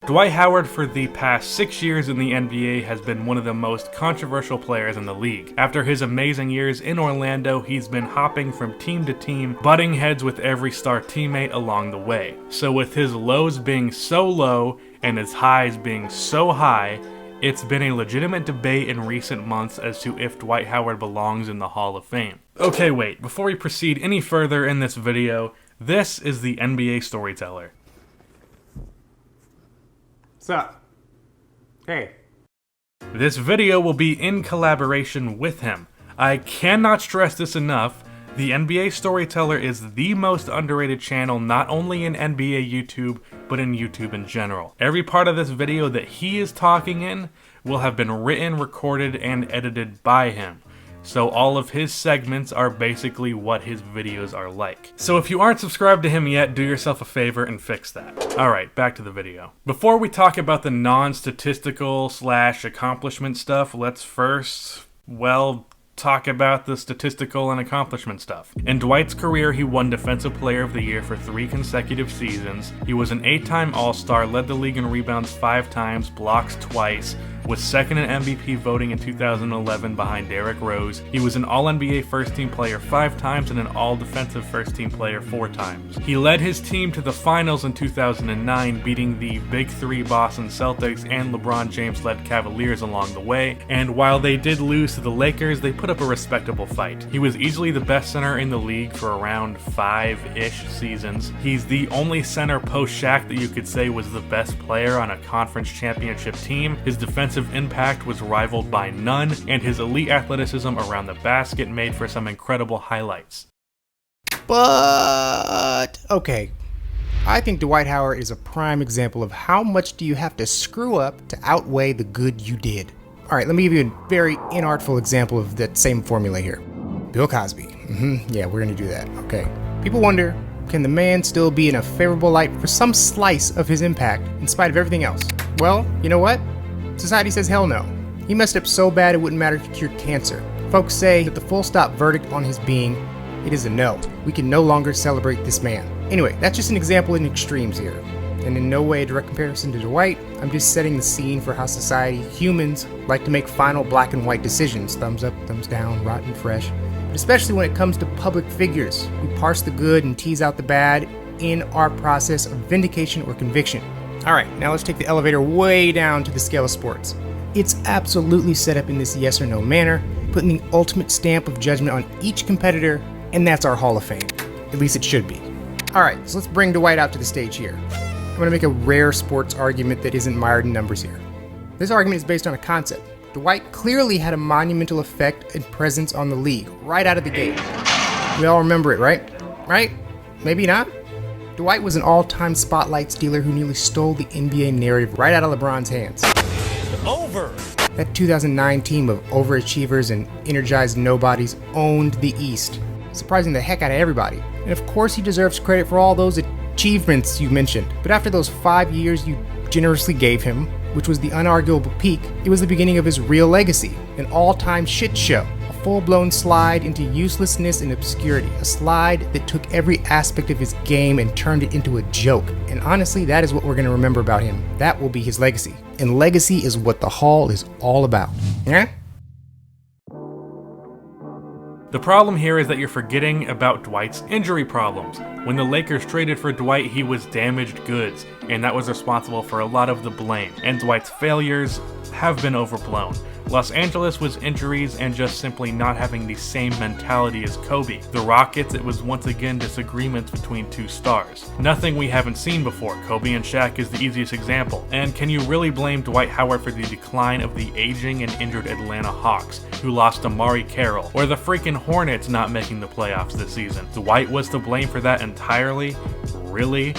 Dwight Howard for the past 6 years in the NBA has been one of the most controversial players in the league. After his amazing years in Orlando, he's been hopping from team to team, butting heads with every star teammate along the way. So with his lows being so low and his highs being so high, it's been a legitimate debate in recent months as to if Dwight Howard belongs in the Hall of Fame. Okay, wait, before we proceed any further in this video, this is the NBA Storyteller. What's up? Hey. This video will be in collaboration with him. I cannot stress this enough. The NBA Storyteller is the most underrated channel not only in NBA YouTube, but in YouTube in general. Every part of this video that he is talking in will have been written, recorded, and edited by him. So all of his segments are basically what his videos are like. So if you aren't subscribed to him yet, do yourself a favor and fix that. Alright, back to the video. Before we talk about the non-statistical / accomplishment stuff, let's first, talk about the statistical and accomplishment stuff. In Dwight's career, he won Defensive Player of the Year for 3 consecutive seasons. He was an 8-time All-Star, led the league in rebounds 5 times, blocks twice, was second in MVP voting in 2011 behind Derrick Rose. He was an All-NBA First-Team Player 5 times and an All-Defensive First-Team Player 4 times. He led his team to the finals in 2009, beating the Big Three Boston Celtics and LeBron James-led Cavaliers along the way, and while they did lose to the Lakers, they put up a respectable fight. He was easily the best center in the league for around 5-ish seasons. He's the only center post-Shaq that you could say was the best player on a conference championship team. His defensive impact was rivaled by none, and his elite athleticism around the basket made for some incredible highlights. But, okay, I think Dwight Howard is a prime example of how much do you have to screw up to outweigh the good you did. Alright, let me give you a very inartful example of that same formula here. Bill Cosby. Yeah, we're gonna do that. Okay. People wonder, can the man still be in a favorable light for some slice of his impact in spite of everything else? Well, you know what? Society says hell no. He messed up so bad it wouldn't matter if he cured cancer. Folks say that the full stop verdict on his being, it is a no. We can no longer celebrate this man. Anyway, that's just an example in extremes here. And in no way a direct comparison to Dwight, I'm just setting the scene for how society, humans, like to make final black and white decisions. Thumbs up, thumbs down, rotten fresh. But especially when it comes to public figures, we parse the good and tease out the bad in our process of vindication or conviction. Alright, now let's take the elevator way down to the scale of sports. It's absolutely set up in this yes or no manner, putting the ultimate stamp of judgment on each competitor, and that's our Hall of Fame. At least it should be. Alright, so let's bring Dwight out to the stage here. I'm going to make a rare sports argument that isn't mired in numbers here. This argument is based on a concept. Dwight clearly had a monumental effect and presence on the league right out of the gate. We all remember it, right? Right? Maybe not? Dwight was an all-time spotlight stealer who nearly stole the NBA narrative right out of LeBron's hands. Over! That 2009 team of overachievers and energized nobodies owned the East, surprising the heck out of everybody. And of course he deserves credit for all those achievements you mentioned. But after those 5 years you generously gave him, which was the unarguable peak, it was the beginning of his real legacy, an all-time shit show. A full-blown slide into uselessness and obscurity, a slide that took every aspect of his game and turned it into a joke. And honestly, that is what we're going to remember about him. That will be his legacy. And legacy is what the Hall is all about. Yeah? The problem here is that you're forgetting about Dwight's injury problems. When the Lakers traded for Dwight, he was damaged goods, and that was responsible for a lot of the blame, and Dwight's failures have been overblown. Los Angeles was injuries and just simply not having the same mentality as Kobe. The Rockets, it was once again disagreements between two stars. Nothing we haven't seen before. Kobe and Shaq is the easiest example. And can you really blame Dwight Howard for the decline of the aging and injured Atlanta Hawks, who lost Amari Carroll, or the freaking Hornets not making the playoffs this season? Dwight was to blame for that entirely? Really?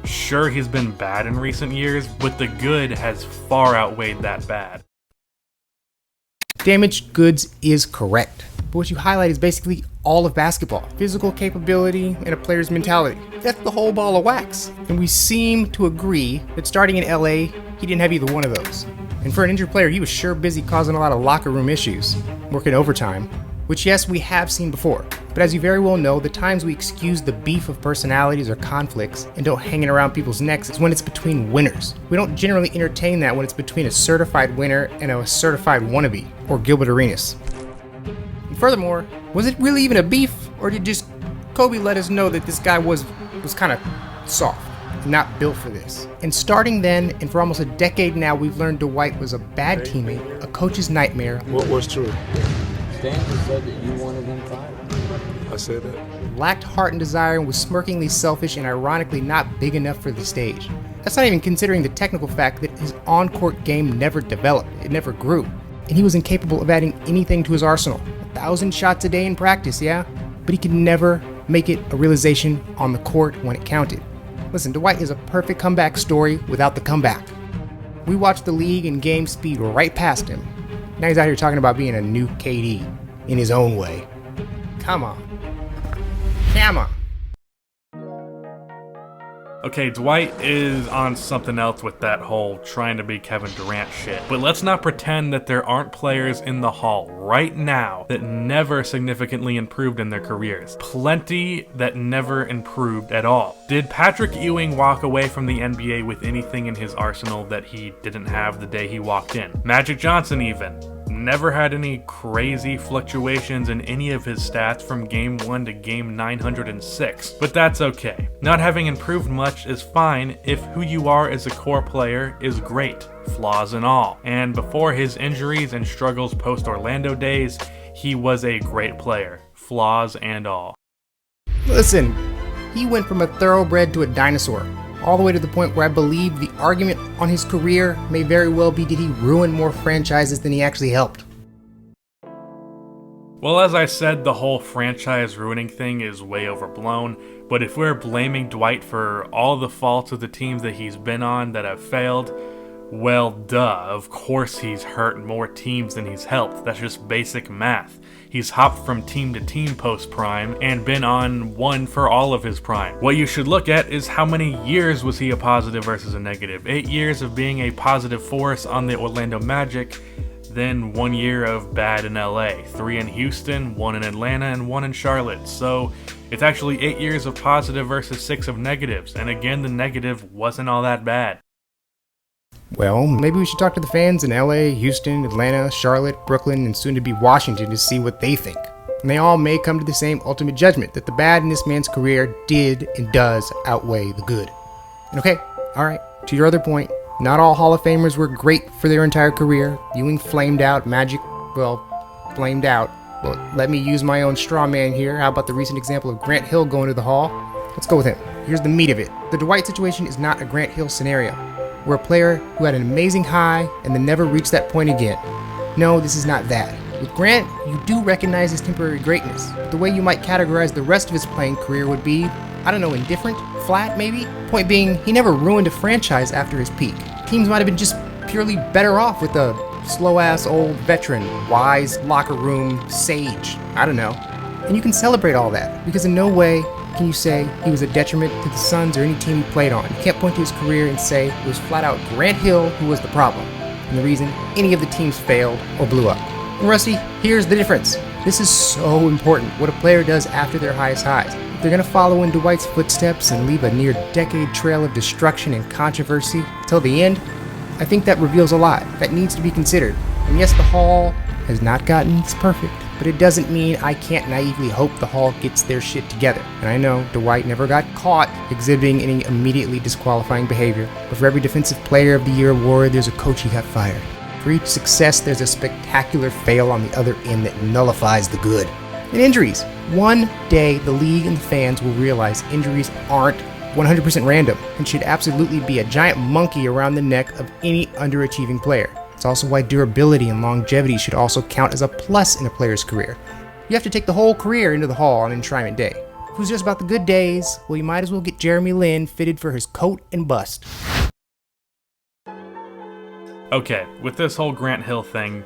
Sure, he's been bad in recent years, but the good has far outweighed that bad. Damaged goods is correct, but what you highlight is basically all of basketball. Physical capability and a player's mentality. That's the whole ball of wax. And we seem to agree that starting in LA, he didn't have either one of those. And for an injured player, he was sure busy causing a lot of locker room issues, working overtime, which yes, we have seen before. But as you very well know, the times we excuse the beef of personalities or conflicts and don't hang it around people's necks is when it's between winners. We don't generally entertain that when it's between a certified winner and a certified wannabe, or Gilbert Arenas. And furthermore, was it really even a beef, or did just Kobe let us know that this guy was kind of soft, not built for this? And starting then, and for almost a decade now, we've learned Dwight was a bad teammate, a coach's nightmare. What was true? Stanley said that you wanted him fired. I said that. Lacked heart and desire and was smirkingly selfish and ironically not big enough for the stage. That's not even considering the technical fact that his on-court game never developed, it never grew. And he was incapable of adding anything to his arsenal. 1,000 shots a day in practice, yeah? But he could never make it a realization on the court when it counted. Listen, Dwight is a perfect comeback story without the comeback. We watched the league and game speed right past him. Now he's out here talking about being a new KD in his own way. Come on. Come on. Okay, Dwight is on something else with that whole trying to be Kevin Durant shit. But let's not pretend that there aren't players in the Hall right now that never significantly improved in their careers. Plenty that never improved at all. Did Patrick Ewing walk away from the NBA with anything in his arsenal that he didn't have the day he walked in? Magic Johnson even. Never had any crazy fluctuations in any of his stats from game 1 to game 906, but that's okay. Not having improved much is fine if who you are as a core player is great, flaws and all. And before his injuries and struggles post-Orlando days, he was a great player, flaws and all. Listen, he went from a thoroughbred to a dinosaur. All the way to the point where I believe the argument on his career may very well be, did he ruin more franchises than he actually helped? Well, as I said, the whole franchise ruining thing is way overblown, but if we're blaming Dwight for all the faults of the teams that he's been on that have failed, well, duh, of course he's hurt more teams than he's helped. That's just basic math. He's hopped from team to team post-prime and been on one for all of his prime. What you should look at is how many years was he a positive versus a negative. 8 years of being a positive force on the Orlando Magic, then 1 year of bad in LA, 3 in Houston, 1 in Atlanta, and 1 in Charlotte. So it's actually 8 years of positive versus 6 of negatives, and again the negative wasn't all that bad. Well, maybe we should talk to the fans in LA, Houston, Atlanta, Charlotte, Brooklyn, and soon to be Washington to see what they think. And they all may come to the same ultimate judgment that the bad in this man's career did and does outweigh the good. And okay, alright, to your other point, not all Hall of Famers were great for their entire career. Ewing flamed out, Magic, flamed out. Well, let me use my own straw man here. How about the recent example of Grant Hill going to the Hall? Let's go with him. Here's the meat of it. The Dwight situation is not a Grant Hill scenario. We're a player who had an amazing high and then never reached that point again. No, this is not that. With Grant, you do recognize his temporary greatness. The way you might categorize the rest of his playing career would be, I don't know, indifferent? Flat, maybe? Point being, he never ruined a franchise after his peak. Teams might have been just purely better off with a slow-ass old veteran, wise locker room sage. I don't know. And you can celebrate all that, because in no way can you say he was a detriment to the Suns or any team he played on. You can't point to his career and say it was flat out Grant Hill who was the problem, and the reason any of the teams failed or blew up. And Rusty, here's the difference. This is so important, what a player does after their highest highs. If they're gonna follow in Dwight's footsteps and leave a near-decade trail of destruction and controversy till the end, I think that reveals a lot that needs to be considered. And yes, the Hall has not gotten its perfect, but it doesn't mean I can't naively hope the Hall gets their shit together. And I know Dwight never got caught exhibiting any immediately disqualifying behavior, but for every Defensive Player of the Year award, there's a coach he got fired. For each success, there's a spectacular fail on the other end that nullifies the good. And injuries. One day, the league and the fans will realize injuries aren't 100% random and should absolutely be a giant monkey around the neck of any underachieving player. It's also why durability and longevity should also count as a plus in a player's career. You have to take the whole career into the Hall on Enshrinement Day. If it was just about the good days, well, you might as well get Jeremy Lin fitted for his coat and bust. Okay, with this whole Grant Hill thing,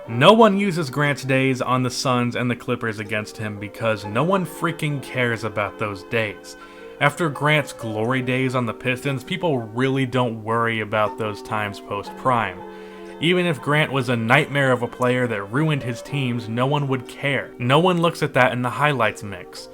no one uses Grant's days on the Suns and the Clippers against him because no one freaking cares about those days. After Grant's glory days on the Pistons, people really don't worry about those times post-prime. Even if Grant was a nightmare of a player that ruined his teams, no one would care. No one looks at that in the highlights mix.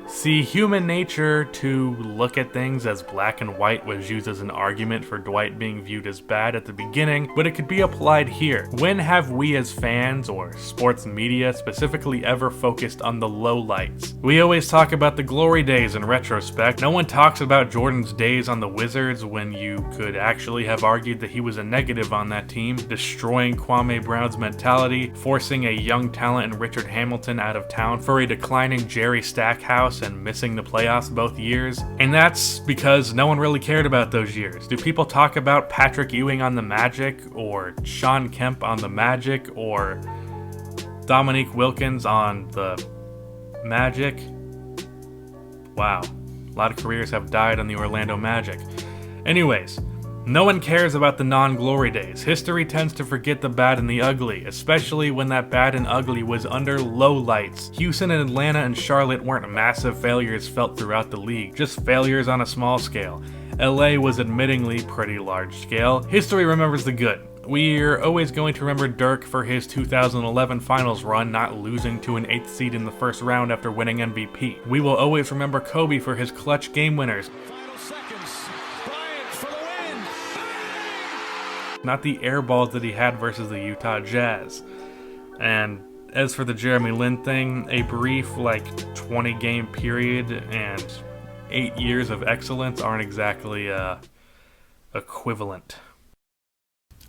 See, human nature to look at things as black and white was used as an argument for Dwight being viewed as bad at the beginning, but it could be applied here. When have we as fans, or sports media specifically, ever focused on the lowlights? We always talk about the glory days in retrospect. No one talks about Jordan's days on the Wizards when you could actually have argued that he was a negative on that team, destroying Kwame Brown's mentality, forcing a young talent in Richard Hamilton out of town for a declining Jerry Stackhouse, and missing the playoffs both years. And that's because no one really cared about those years. Do people talk about Patrick Ewing on the Magic, or Sean Kemp on the Magic, or Dominique Wilkins on the Magic? Wow, a lot of careers have died on the Orlando Magic. Anyways, no one cares about the non-glory days. History tends to forget the bad and the ugly, especially when that bad and ugly was under low lights. Houston and Atlanta and Charlotte weren't massive failures felt throughout the league, just failures on a small scale. LA was admittingly pretty large scale. History remembers the good. We're always going to remember Dirk for his 2011 finals run, not losing to an 8th seed in the first round after winning MVP. We will always remember Kobe for his clutch game winners, not the air balls that he had versus the Utah Jazz. And as for the Jeremy Lin thing, a brief 20 game period and 8 years of excellence aren't exactly equivalent.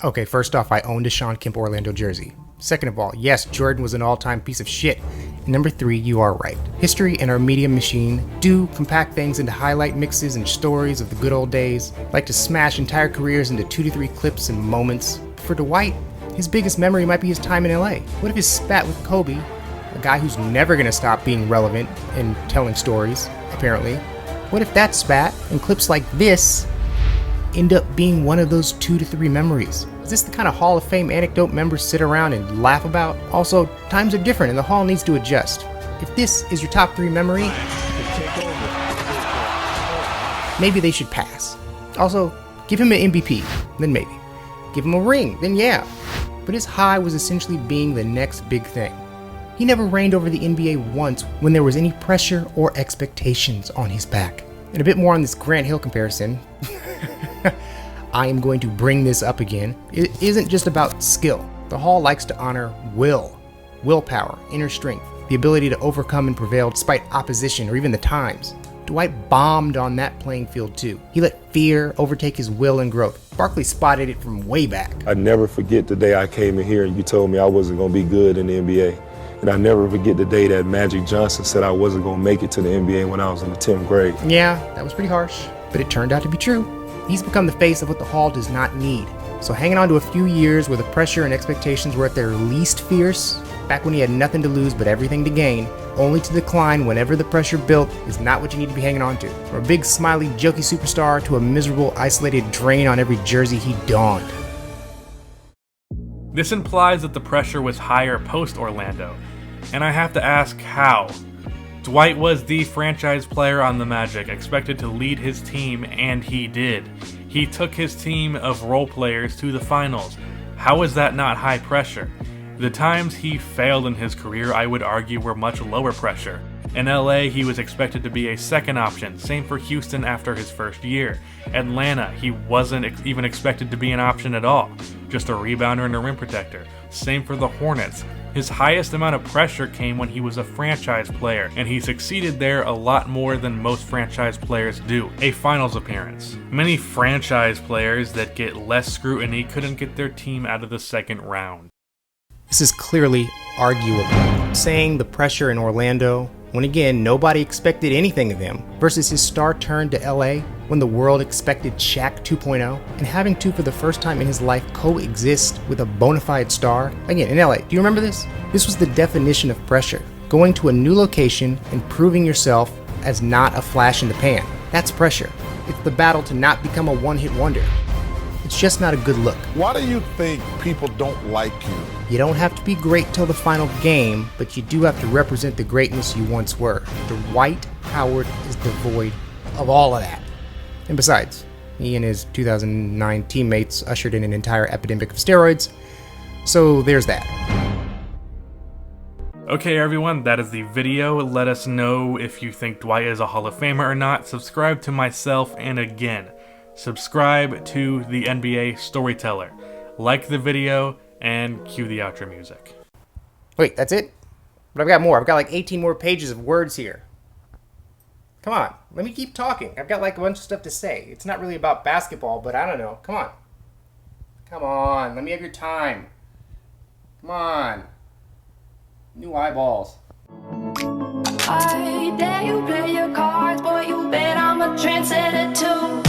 Okay, first off, I owned a Sean Kemp Orlando jersey. Second of all, yes, Jordan was an all-time piece of shit. And number 3, you are right. History and our media machine do compact things into highlight mixes and stories of the good old days, like to smash entire careers into 2 to 3 clips and moments. For Dwight, his biggest memory might be his time in LA. What if his spat with Kobe, a guy who's never gonna stop being relevant and telling stories, apparently? What if that spat and clips like this end up being one of those 2 to 3 memories? Is this the kind of Hall of Fame anecdote members sit around and laugh about? Also, times are different and the Hall needs to adjust. If this is your top 3 memory, maybe they should pass. Also, give him an MVP, then maybe. Give him a ring, then yeah. But his high was essentially being the next big thing. He never reigned over the NBA once when there was any pressure or expectations on his back. And a bit more on this Grant Hill comparison. I am going to bring this up again. It isn't just about skill. The Hall likes to honor willpower, inner strength, the ability to overcome and prevail despite opposition or even the times. Dwight bombed on that playing field too. He let fear overtake his will and growth. Barkley spotted it from way back. I never forget the day I came in here and you told me I wasn't going to be good in the NBA. And I never forget the day that Magic Johnson said I wasn't going to make it to the NBA when I was in the 10th grade. Yeah, that was pretty harsh, but it turned out to be true. He's become the face of what the Hall does not need. So hanging on to a few years where the pressure and expectations were at their least fierce, back when he had nothing to lose but everything to gain, only to decline whenever the pressure built, is not what you need to be hanging on to. From a big smiley jokey superstar to a miserable isolated drain on every jersey he donned. This implies that the pressure was higher post-Orlando, and I have to ask how. Dwight was the franchise player on the Magic, expected to lead his team, and he did. He took his team of role players to the finals. How is that not high pressure? The times he failed in his career, I would argue, were much lower pressure. In LA, he was expected to be a second option, same for Houston after his first year. Atlanta, he wasn't even expected to be an option at all, just a rebounder and a rim protector. Same for the Hornets. His highest amount of pressure came when he was a franchise player, and he succeeded there a lot more than most franchise players do. A finals appearance. Many franchise players that get less scrutiny couldn't get their team out of the second round. This is clearly arguable. Saying the pressure in Orlando, when again nobody expected anything of him, versus his star turn to LA when the world expected Shaq 2.0, and having to for the first time in his life coexist with a bona fide star. Again, in LA, do you remember this? This was the definition of pressure. Going to a new location and proving yourself as not a flash in the pan. That's pressure. It's the battle to not become a one-hit wonder. It's just not a good look. Why do you think people don't like you? You don't have to be great till the final game, but you do have to represent the greatness you once were. Dwight Howard is devoid of all of that. And besides, He and his 2009 teammates ushered in an entire epidemic of steroids. So there's that. Okay, everyone, that is the video. Let us know if you think Dwight is a Hall of Famer or not. Subscribe to myself, and again, subscribe to the NBA Storyteller. Like the video, and cue the outro music. Wait, that's it? But I've got more. I've got like 18 more pages of words here. Come on, let me keep talking. I've got like a bunch of stuff to say. It's not really about basketball, but I don't know. Come on. Come on, let me have your time. Come on. New eyeballs. I dare you play your cards, boy, you bet I'm a trendsetter too.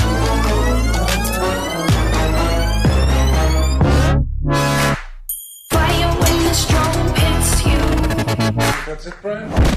Fire when the strobe hits you. That's it, Brian?